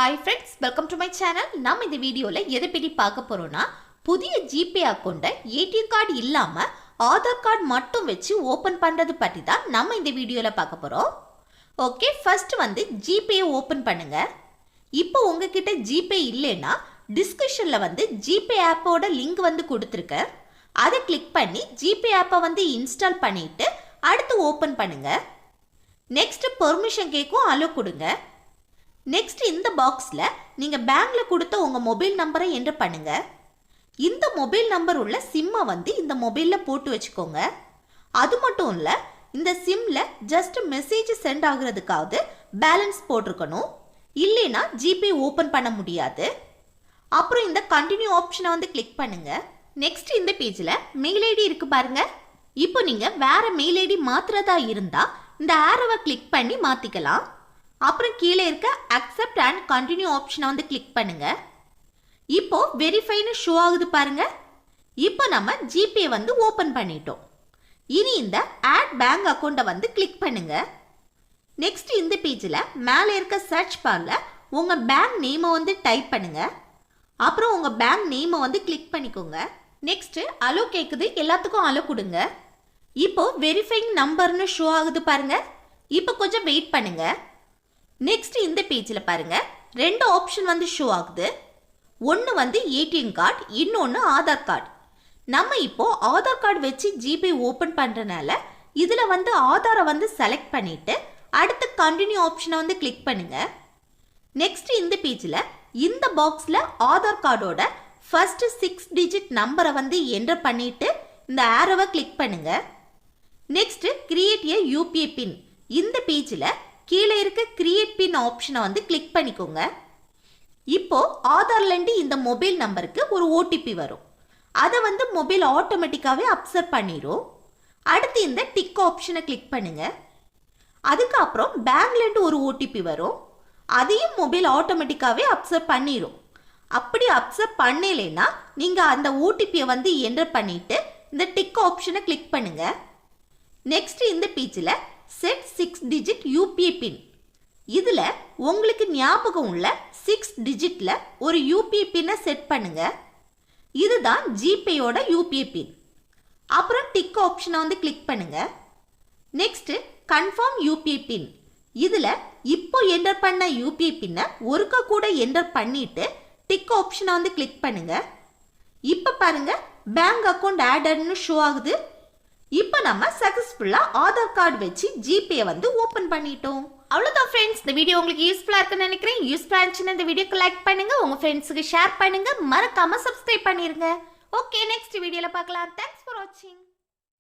Hi friends, welcome to my channel. நாம் இந்த வீடியோல எதை பத்தி பார்க்க போறோம்னா புதிய ஜிபே அக்கவுண்ட ஏடிஎம் கார்டு இல்லாம ஆதார் கார்டு மட்டும் வச்சு ஓபன் பண்றது பத்தி தான் நம்ம இந்த வீடியோல பார்க்க போறோம். ஓகே, ஃபர்ஸ்ட் ஜிபே ஓபன் பண்ணுங்க. இப்போ உங்ககிட்ட ஜிபே இல்லைனா டிஸ்கிரிப்ஷன்ல ஜிபே ஆப்போட லிங்க் கொடுத்திருக்கேன். அதை கிளிக் பண்ணி ஜிபே ஆப்பை இன்ஸ்டால் பண்ணிட்டு அடுத்து ஓபன் பண்ணுங்க. நெக்ஸ்ட் பெர்மிஷன் கேக்கும் அலோ கொடுங்க. நெக்ஸ்ட் இந்த பாக்ஸ்ல நீங்க பேங்க்ல கொடுத்த உங்க மொபைல் நம்பரை என்டர் பண்ணுங்க. இந்த மொபைல் நம்பர் உள்ள சிம்மை இந்த மொபைல்ல போட்டு வச்சுக்கோங்க. அது மட்டும் இல்ல, இந்த சிம்ல ஜஸ்ட் மெசேஜ் சென்ட் ஆகுறதுக்காவது பேலன்ஸ் போட்டிருக்கணும். இல்லைனா ஜிபே ஓபன் பண்ண முடியாது. அப்புறம் இந்த கண்டினியூ ஆப்ஷனை கிளிக் பண்ணுங்க. நெக்ஸ்ட் இந்த பேஜ்ல மெயில் ஐடி இருக்கு பாருங்க. இப்போ நீங்க வேற மெயில் ஐடி மாத்துறதா இருந்தா இந்த ஆரோவை கிளிக் பண்ணி மாத்திக்கலாம். அப்புறம் கீழே இருக்க அக்செப்ட் அண்ட் கண்டினியூ ஆப்ஷனை கிளிக் பண்ணுங்க. இப்போ வெரிஃபைன்னு ஷோ ஆகுது பாருங்க. இப்போ நம்ம ஜிபே ஓபன் பண்ணிட்டோம். இனி இந்த ஆட் பேங்க் அக்கௌண்ட்டை கிளிக் பண்ணுங்க. நெக்ஸ்ட் இந்த பேஜில் மேலே இருக்க சர்ச் பார்ல உங்க பேங்க் நேமை டைப் பண்ணுங்க. அப்புறம் உங்க பேங்க் நேமை கிளிக் பண்ணிக்கோங்க. நெக்ஸ்ட் அலோ கேக்குது, எல்லாத்துக்கும் அலோ கொடுங்க. இப்போ வெரிஃபைங் நம்பர்னு ஷோ ஆகுது பாருங்க. இப்போ கொஞ்சம் வெயிட் பண்ணுங்க. நெக்ஸ்ட் இந்த பேஜில் பாருங்க, ரெண்டு ஆப்ஷன் ஷோ ஆகுது. ஒன்று ஏடிஎம் கார்டு, இன்னொன்று ஆதார் கார்டு. நம்ம இப்போ ஆதார் கார்டு வச்சு ஜிபே ஓபன் பண்றதுனால இதுல ஆதாரை செலக்ட் பண்ணிட்டு அடுத்து கண்டினியூ ஆப்ஷனை கிளிக் பண்ணுங்க. நெக்ஸ்ட் இந்த பேஜில் இந்த பாக்ஸ்ல ஆதார் கார்டோட ஃபர்ஸ்ட் 6 டிஜிட் நம்பரை என்டர் பண்ணிட்டு இந்த ஆரோவை கிளிக் பண்ணுங்க. நெக்ஸ்ட் கிரியேட் ஏ யூபிஐ பின். இந்த பேஜில் கீழே இருக்க கிரியேட் பின் ஆப்ஷனை கிளிக் பண்ணிக்கோங்க. இப்போ ஆதார்லேருந்து இந்த மொபைல் நம்பருக்கு ஒரு ஓடிபி வரும். அதை மொபைல் ஆட்டோமேட்டிக்காவே அப்சர்வ் பண்ணிடும். அடுத்து இந்த டிக் ஆப்ஷனை கிளிக் பண்ணுங்க. அதுக்கப்புறம் பேங்க்லேருந்து ஒரு ஓடிபி வரும். அதையும் மொபைல் ஆட்டோமேட்டிக்காவே அப்சர்வ் பண்ணிடும். அப்படி அப்சர்வ் பண்ணலைன்னா நீங்க அந்த ஓடிபியை என்டர் பண்ணிட்டு இந்த டிக் ஆப்ஷனை கிளிக் பண்ணுங்க. நெக்ஸ்ட் இந்த பேஜில் செட் 6 டிஜிட் யூபிஐ பின். இதுல உங்களுக்கு ஞாபகம் உள்ள 6 டிஜிட்ல ஒரு யூபிஐ பின்னை செட் பண்ணுங்க. இதுதான் ஜிபேயோட யூபிஐ பின். அப்புறம் டிக் ஆப்ஷனை கிளிக் பண்ணுங்க. நெக்ஸ்ட் கன்ஃபார்ம் யூபிஐ பின். இதுல இப்போ என்டர் பண்ண யூபிஐ பின்னை ஒருக்கா கூட என்டர் பண்ணிட்டு டிக் ஆப்ஷனை கிளிக் பண்ணுங்க. இப்போ பாருங்க, பேங்க் அக்கவுண்ட் ஆடட்னு ஷோ ஆகுது. இப்போ நம்ம சக்சஸ்ஃபுல்லா ஆதார் கார்டு வச்சு ஜிபே ஓபன் பண்ணிட்டோம். அவ்வளவுதான் ஃப்ரெண்ட்ஸ், இந்த வீடியோ உங்களுக்கு யூஸ்ஃபுல்லா இருக்குன்னு நினைக்கிறேன். யூஸ்ஃபுல்லா இருந்துச்சுன்னா இந்த வீடியோக்கு லைக் பண்ணுங்க, உங்க ஃப்ரெண்ட்ஸுக்கு ஷேர் பண்ணுங்க, மறக்காம சப்ஸ்கிரைப் பண்ணிருங்க. ஓகே, நெக்ஸ்ட் வீடியோல பார்க்கலாம். தேங்க்ஸ் ஃபார் வாட்சிங்.